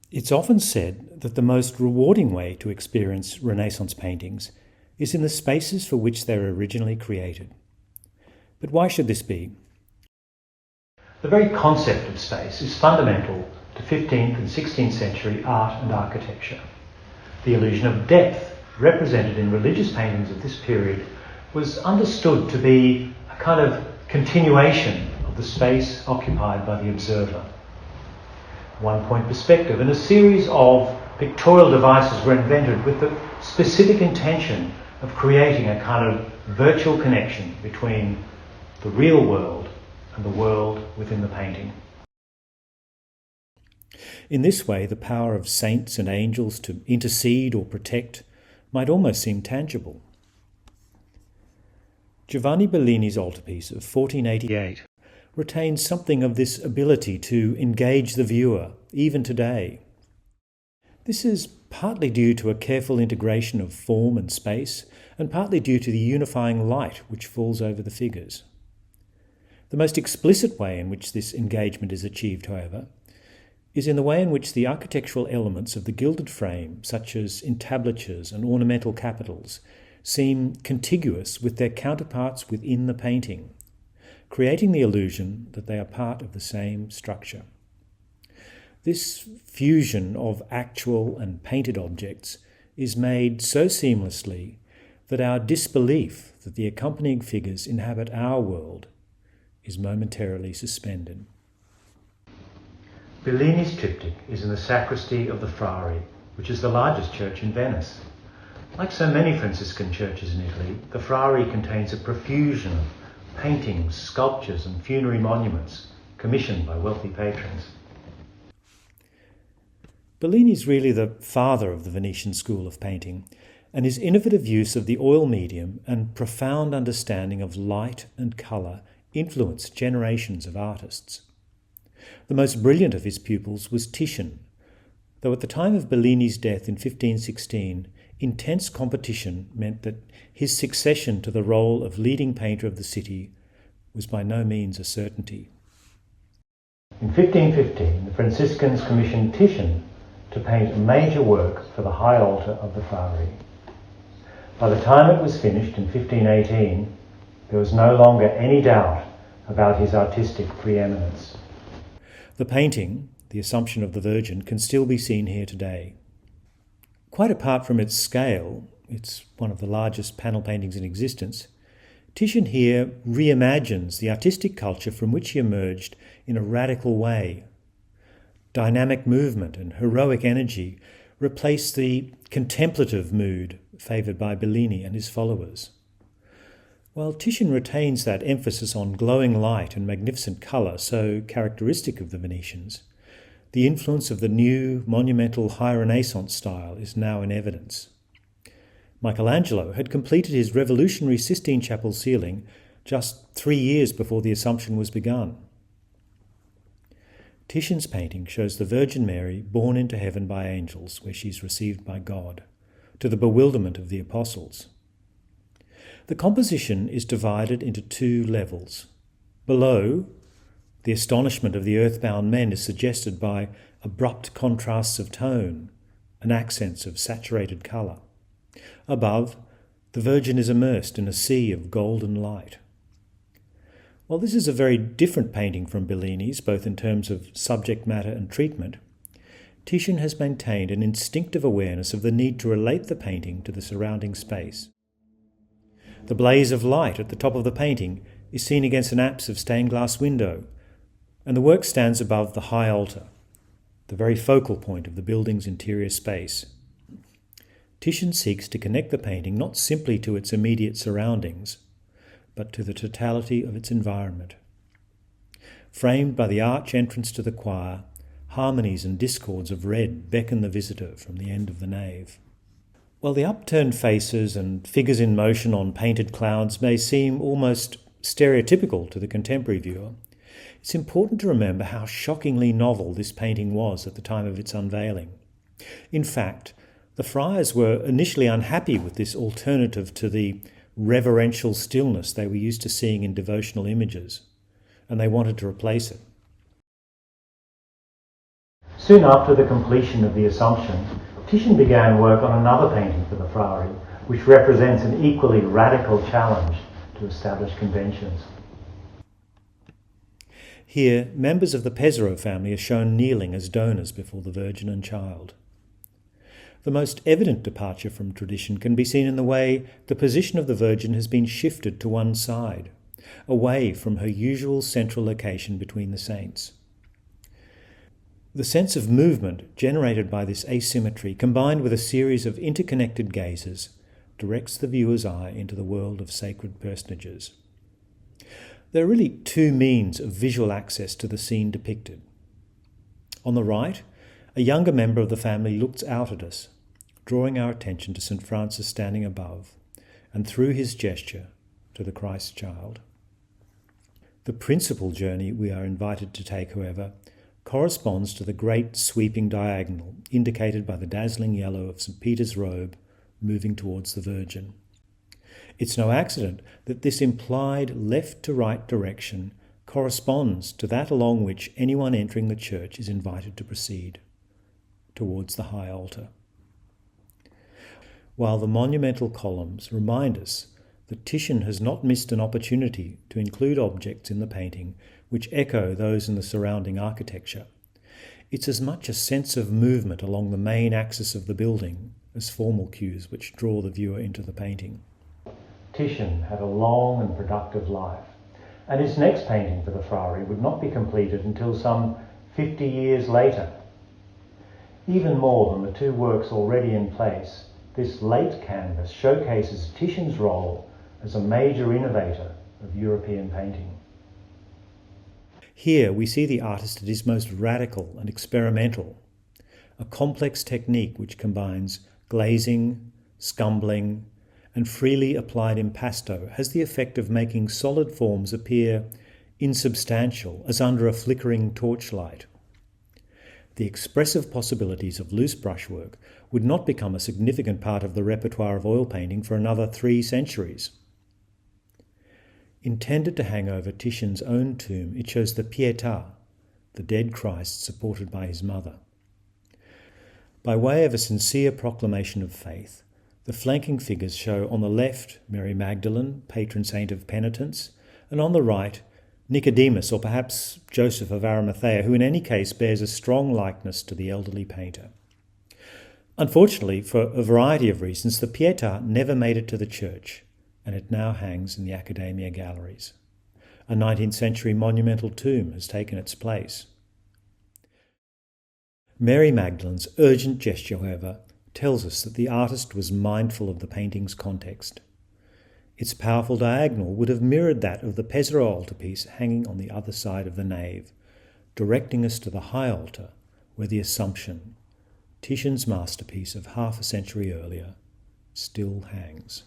It's often said that the most rewarding way to experience Renaissance paintings is in the spaces for which they were originally created. But why should this be? The very concept of space is fundamental to 15th and 16th century art and architecture. The illusion of depth, represented in religious paintings of this period, was understood to be a kind of continuation of the space occupied by the observer. One-point perspective and a series of pictorial devices were invented with the specific intention of creating a kind of virtual connection between the real world and the world within the painting. In this way, the power of saints and angels to intercede or protect might almost seem tangible. Giovanni Bellini's altarpiece of 1488 retains something of this ability to engage the viewer, even today. This is partly due to a careful integration of form and space, and partly due to the unifying light which falls over the figures. The most explicit way in which this engagement is achieved, however, is in the way in which the architectural elements of the gilded frame, such as entablatures and ornamental capitals, seem contiguous with their counterparts within the painting, creating the illusion that they are part of the same structure. This fusion of actual and painted objects is made so seamlessly that our disbelief that the accompanying figures inhabit our world is momentarily suspended. Bellini's triptych is in the sacristy of the Frari, which is the largest church in Venice. Like so many Franciscan churches in Italy, the Frari contains a profusion of paintings, sculptures and funerary monuments commissioned by wealthy patrons. Bellini is really the father of the Venetian school of painting, and his innovative use of the oil medium and profound understanding of light and colour influenced generations of artists. The most brilliant of his pupils was Titian, though at the time of Bellini's death in 1516, intense competition meant that his succession to the role of leading painter of the city was by no means a certainty. In 1515, the Franciscans commissioned Titian to paint a major work for the high altar of the Frari. By the time it was finished in 1518, there was no longer any doubt about his artistic preeminence. The painting, The Assumption of the Virgin, can still be seen here today. Quite apart from its scale, it's one of the largest panel paintings in existence, Titian here reimagines the artistic culture from which he emerged in a radical way. Dynamic movement and heroic energy replace the contemplative mood favoured by Bellini and his followers. While Titian retains that emphasis on glowing light and magnificent colour so characteristic of the Venetians, the influence of the new, monumental High Renaissance style is now in evidence. Michelangelo had completed his revolutionary Sistine Chapel ceiling just 3 years before the Assumption was begun. Titian's painting shows the Virgin Mary borne into heaven by angels, where she is received by God, to the bewilderment of the apostles. The composition is divided into 2 levels. Below, the astonishment of the earthbound men is suggested by abrupt contrasts of tone and accents of saturated colour. Above, the Virgin is immersed in a sea of golden light. While this is a very different painting from Bellini's, both in terms of subject matter and treatment, Titian has maintained an instinctive awareness of the need to relate the painting to the surrounding space. The blaze of light at the top of the painting is seen against an apse of stained glass window, and the work stands above the high altar, the very focal point of the building's interior space. Titian seeks to connect the painting not simply to its immediate surroundings, but to the totality of its environment. Framed by the arch entrance to the choir, harmonies and discords of red beckon the visitor from the end of the nave. While the upturned faces and figures in motion on painted clouds may seem almost stereotypical to the contemporary viewer, it's important to remember how shockingly novel this painting was at the time of its unveiling. In fact, the friars were initially unhappy with this alternative to the reverential stillness they were used to seeing in devotional images, and they wanted to replace it. Soon after the completion of the Assumption, Titian began work on another painting for the Frari, which represents an equally radical challenge to established conventions. Here, members of the Pesaro family are shown kneeling as donors before the Virgin and Child. The most evident departure from tradition can be seen in the way the position of the Virgin has been shifted to one side, away from her usual central location between the saints. The sense of movement generated by this asymmetry, combined with a series of interconnected gazes, directs the viewer's eye into the world of sacred personages. There are really two means of visual access to the scene depicted. On the right, a younger member of the family looks out at us, drawing our attention to St. Francis standing above, and through his gesture to the Christ child. The principal journey we are invited to take, however, corresponds to the great sweeping diagonal indicated by the dazzling yellow of St. Peter's robe moving towards the Virgin. It's no accident that this implied left-to-right direction corresponds to that along which anyone entering the church is invited to proceed, towards the high altar. While the monumental columns remind us that Titian has not missed an opportunity to include objects in the painting which echo those in the surrounding architecture, it's as much a sense of movement along the main axis of the building as formal cues which draw the viewer into the painting. Titian had a long and productive life, and his next painting for the Frari would not be completed until some 50 years later. Even more than the two works already in place, this late canvas showcases Titian's role as a major innovator of European painting. Here we see the artist at his most radical and experimental, a complex technique which combines glazing, scumbling, and freely applied impasto has the effect of making solid forms appear insubstantial as under a flickering torchlight. The expressive possibilities of loose brushwork would not become a significant part of the repertoire of oil painting for another 3 centuries. Intended to hang over Titian's own tomb, it shows the Pietà, the dead Christ supported by his mother. By way of a sincere proclamation of faith, the flanking figures show on the left Mary Magdalene, patron saint of penitence, and on the right Nicodemus, or perhaps Joseph of Arimathea, who in any case bears a strong likeness to the elderly painter. Unfortunately, for a variety of reasons, the Pietà never made it to the church, and it now hangs in the Accademia galleries. A 19th century monumental tomb has taken its place. Mary Magdalene's urgent gesture, however, tells us that the artist was mindful of the painting's context. Its powerful diagonal would have mirrored that of the Pesaro altarpiece hanging on the other side of the nave, directing us to the high altar where the Assumption, Titian's masterpiece of half a century earlier, still hangs.